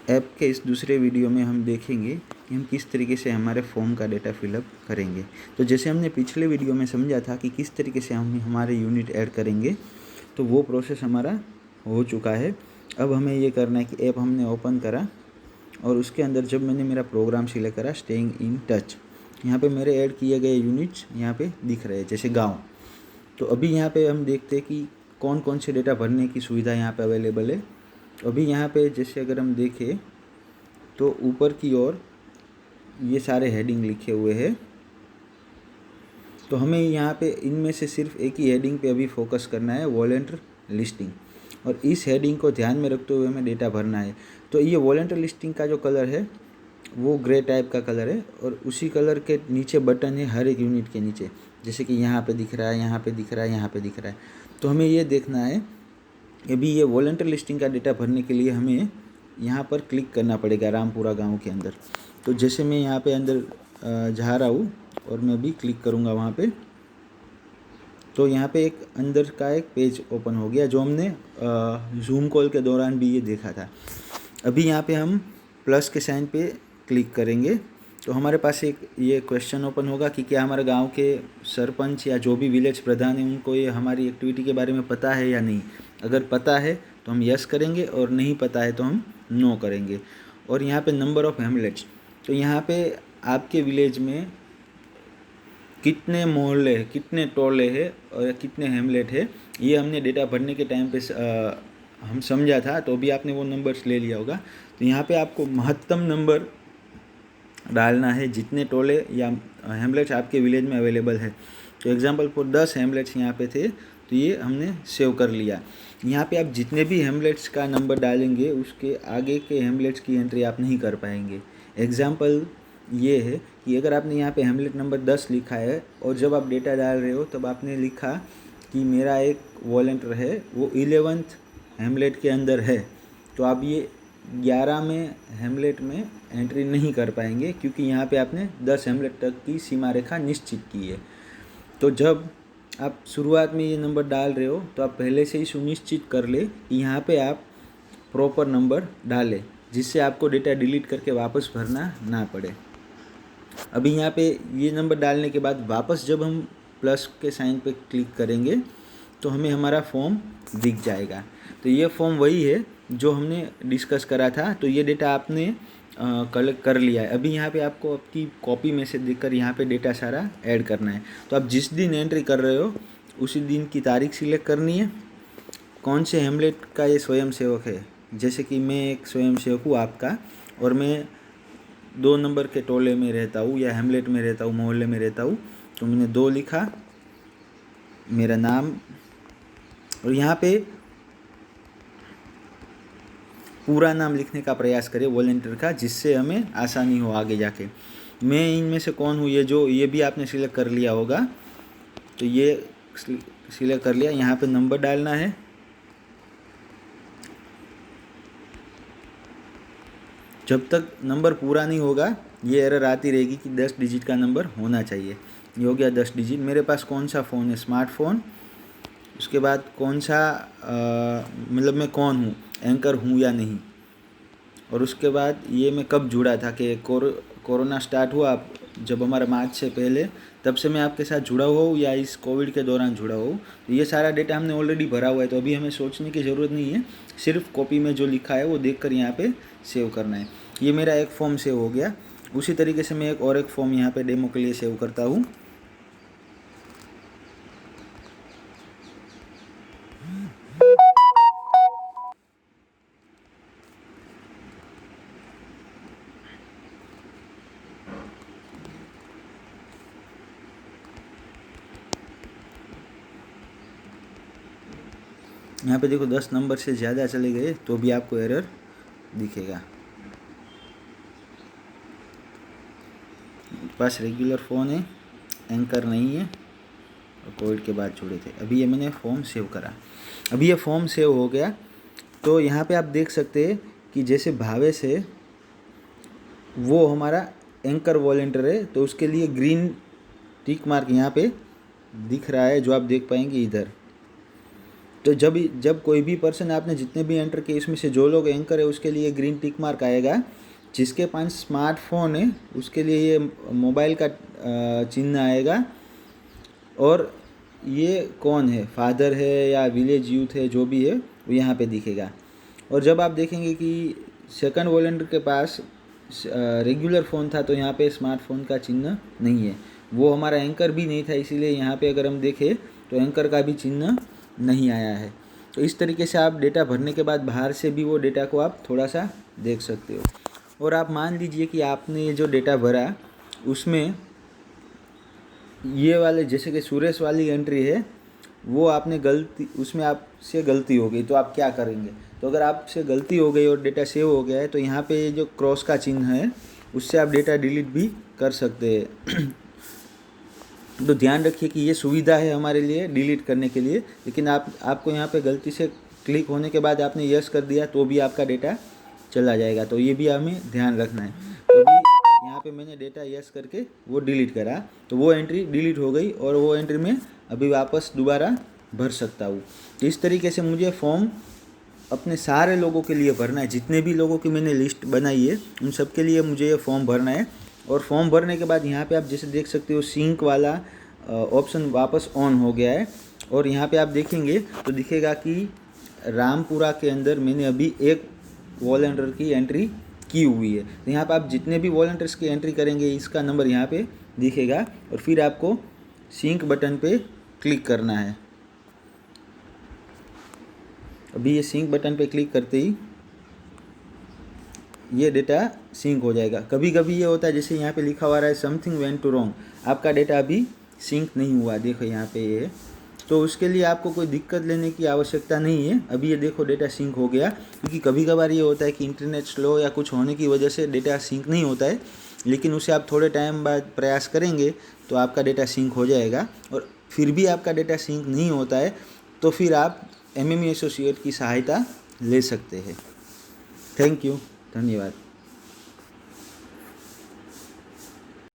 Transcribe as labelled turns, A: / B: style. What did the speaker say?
A: App के इस दूसरे वीडियो में हम देखेंगे कि हम किस तरीके से हमारे फॉर्म का डेटा फिलअप करेंगे। तो जैसे हमने पिछले वीडियो में समझा था कि किस तरीके से हम हमारे यूनिट ऐड करेंगे, तो वो प्रोसेस हमारा हो चुका है। अब हमें ये करना है कि ऐप हमने ओपन करा और उसके अंदर जब मैंने मेरा प्रोग्राम सिलेक्ट करा स्टेइंग इन टच, यहाँ पे मेरे ऐड किए गए यूनिट्स यहाँ पे दिख रहे हैं, जैसे गाँव। तो अभी यहाँ पे हम देखते हैं कि कौन कौन से डेटा भरने की सुविधा यहाँ पे अवेलेबल है। अभी यहाँ पे जैसे अगर हम देखें तो ऊपर की ओर ये सारे हेडिंग लिखे हुए हैं। तो हमें यहाँ पे इनमें से सिर्फ एक ही हेडिंग पे अभी फोकस करना है, वॉलंटियर लिस्टिंग, और इस हेडिंग को ध्यान में रखते हुए हमें डेटा भरना है। तो ये वॉलंटियर लिस्टिंग का जो कलर है वो ग्रे टाइप का कलर है, और उसी कलर के नीचे बटन है हर एक यूनिट के नीचे, जैसे कि यहाँ पे दिख रहा है, यहाँ पे दिख रहा है, यहाँ पे दिख रहा है। तो हमें ये देखना है कि अभी ये वॉलंटियर लिस्टिंग का डेटा भरने के लिए हमें यहाँ पर क्लिक करना पड़ेगा रामपुरा गांव के अंदर। तो जैसे मैं यहाँ पे अंदर जा रहा हूँ और मैं भी क्लिक करूँगा वहाँ पे, तो यहाँ पे एक अंदर का एक पेज ओपन हो गया जो हमने जूम कॉल के दौरान भी ये देखा था। अभी यहाँ पे हम प्लस के साइन पे क्लिक करेंगे तो हमारे पास एक ये क्वेश्चन ओपन होगा कि क्या हमारे गांव के सरपंच या जो भी विलेज प्रधान है उनको ये हमारी एक्टिविटी के बारे में पता है या नहीं। अगर पता है तो हम यस करेंगे और नहीं पता है तो हम नो करेंगे। और यहाँ पे नंबर ऑफ़ हेमलेट्स, तो यहाँ पे आपके विलेज में कितने मोहल्ले हैं, कितने टोले हैं और कितने हेमलेट है, ये हमने डेटा भरने के टाइम पे हम समझा था। तो अभी आपने वो नंबर्स ले लिया होगा। तो यहाँ पे आपको महत्तम नंबर डालना है जितने टोले या हेमलेट्स आपके विलेज में अवेलेबल है। तो एग्जांपल फॉर 10 हेमलेट्स यहाँ पे थे, तो ये हमने सेव कर लिया। यहाँ पे आप जितने भी हेमलेट्स का नंबर डालेंगे उसके आगे के हेमलेट्स की एंट्री आप नहीं कर पाएंगे। एग्जांपल ये है कि अगर आपने यहाँ पे हेमलेट नंबर 10 लिखा है और जब आप डेटा डाल रहे हो तब आपने लिखा कि मेरा एक वॉलंटियर है वो 11th हेमलेट के अंदर है, तो आप ये 11 में हेमलेट में एंट्री नहीं कर पाएंगे क्योंकि यहाँ पे आपने 10 हेमलेट तक की सीमा रेखा निश्चित की है। तो जब आप शुरुआत में ये नंबर डाल रहे हो तो आप पहले से ही सुनिश्चित कर ले कि यहाँ पे आप प्रॉपर नंबर डालें, जिससे आपको डेटा डिलीट करके वापस भरना ना पड़े। अभी यहाँ पे ये नंबर डालने के बाद वापस जब हम प्लस के साइन पे क्लिक करेंगे तो हमें हमारा फॉर्म दिख जाएगा। तो ये फॉर्म वही है जो हमने डिस्कस करा था। तो ये डेटा आपने कलेक्ट कर लिया है। अभी यहाँ पे आपको आपकी कॉपी में से देखकर यहाँ पे डेटा सारा ऐड करना है। तो आप जिस दिन एंट्री कर रहे हो उसी दिन की तारीख सिलेक्ट करनी है, कौन से हेमलेट का ये स्वयं सेवक है। जैसे कि मैं एक स्वयं सेवक हूँ आपका, और मैं 2 नंबर के टोले में रहता हूँ या हेमलेट में रहता हूँ, मोहल्ले में रहता हूँ। तो मैंने 2 लिखा, मेरा नाम, और यहाँ पे पूरा नाम लिखने का प्रयास करें वॉलंटियर का, जिससे हमें आसानी हो आगे जाके। मैं इनमें से कौन हूँ, ये भी आपने सिलेक्ट कर लिया होगा। तो ये सिलेक्ट कर लिया। यहाँ पे नंबर डालना है। जब तक नंबर पूरा नहीं होगा ये एरर आती रहेगी कि 10 डिजिट का नंबर होना चाहिए। ये हो गया 10 डिजिट। मेरे पास कौन सा फ़ोन है, स्मार्टफोन। उसके बाद कौन सा मतलब मैं कौन हूँ, एंकर हूँ या नहीं। और उसके बाद ये मैं कब जुड़ा था कि कोरोना स्टार्ट हुआ जब हमारा मार्च से पहले, तब से मैं आपके साथ जुड़ा हुआ हूँ या इस कोविड के दौरान जुड़ा हुआ हूँ। तो ये सारा डेटा हमने ऑलरेडी भरा हुआ है, तो अभी हमें सोचने की ज़रूरत नहीं है। सिर्फ कॉपी में जो लिखा है वो देखकर यहाँ पे सेव करना है। ये मेरा एक फॉर्म सेव हो गया। उसी तरीके से मैं एक फॉर्म यहाँ पे डेमो के लिए सेव करता हूँ। यहाँ पे देखो 10 नंबर से ज़्यादा चले गए तो भी आपको एरर दिखेगा। पास रेगुलर फ़ोन है, एंकर नहीं है और कोविड के बाद जुड़े थे। अभी ये मैंने फॉर्म सेव करा। अभी ये फॉर्म सेव हो गया। तो यहाँ पे आप देख सकते हैं कि जैसे भावेश है वो हमारा एंकर वॉलंटियर है, तो उसके लिए ग्रीन टिक मार्क यहाँ पे दिख रहा है जो आप देख पाएंगे इधर। तो जब कोई भी पर्सन आपने जितने भी एंटर किए इसमें से जो लोग एंकर है उसके लिए ग्रीन टिक मार्क आएगा। जिसके पास स्मार्टफोन है उसके लिए ये मोबाइल का चिन्ह आएगा। और ये कौन है, फादर है या विलेज यूथ है, जो भी है वो यहाँ पे दिखेगा। और जब आप देखेंगे कि सेकंड वॉलंटियर के पास रेगुलर फ़ोन था तो यहाँ पे स्मार्टफोन का चिन्ह नहीं है। वो हमारा एंकर भी नहीं था, इसीलिए यहाँ पे अगर हम देखें तो एंकर का भी चिन्ह नहीं आया है। तो इस तरीके से आप डेटा भरने के बाद बाहर से भी वो डेटा को आप थोड़ा सा देख सकते हो। और आप मान लीजिए कि आपने ये जो डेटा भरा उसमें ये वाले जैसे कि सुरेश वाली एंट्री है वो आपने गलती, उसमें आपसे गलती हो गई तो आप क्या करेंगे। तो अगर आपसे गलती हो गई और डेटा सेव हो गया है तो यहाँ पे जो क्रॉस का चिन्ह है उससे आप डेटा डिलीट भी कर सकते हैं। तो ध्यान रखिए कि ये सुविधा है हमारे लिए डिलीट करने के लिए, लेकिन आपको यहाँ पे गलती से क्लिक होने के बाद आपने यस कर दिया तो भी आपका डेटा चला जाएगा। तो ये भी हमें ध्यान रखना है। तो अभी यहाँ पे मैंने डेटा यस करके वो डिलीट करा तो वो एंट्री डिलीट हो गई और वो एंट्री में अभी वापस दोबारा भर सकता हूँ। तो इस तरीके से मुझे फॉर्म अपने सारे लोगों के लिए भरना है। जितने भी लोगों की मैंने लिस्ट बनाई है उन सब के लिए मुझे ये फॉर्म भरना है। और फॉर्म भरने के बाद यहाँ पे आप जैसे देख सकते हो सिंक वाला ऑप्शन वापस ऑन हो गया है। और यहाँ पे आप देखेंगे तो दिखेगा कि रामपुरा के अंदर मैंने अभी एक वॉलंटियर की एंट्री की हुई है। तो यहाँ पे आप जितने भी वॉलंटियर्स की एंट्री करेंगे इसका नंबर यहाँ पे दिखेगा और फिर आपको सिंक बटन पे क्लिक करना है। अभी ये सिंक बटन पे क्लिक करते ही ये डेटा सिंक हो जाएगा। कभी कभी ये होता है जैसे यहाँ पे लिखा हुआ है समथिंग वेंट टू रॉन्ग, आपका डेटा अभी सिंक नहीं हुआ, देखो यहाँ पे ये। तो उसके लिए आपको कोई दिक्कत लेने की आवश्यकता नहीं है। अभी ये देखो डेटा सिंक हो गया, क्योंकि कभी कभार ये होता है कि इंटरनेट स्लो या कुछ होने की वजह से डेटा सिंक नहीं होता है, लेकिन उसे आप थोड़े टाइम बाद प्रयास करेंगे तो आपका डेटा सिंक हो जाएगा। और फिर भी आपका डेटा सिंक नहीं होता है तो फिर आप MME एसोसिएट की सहायता ले सकते हैं। थैंक यू, धन्यवाद।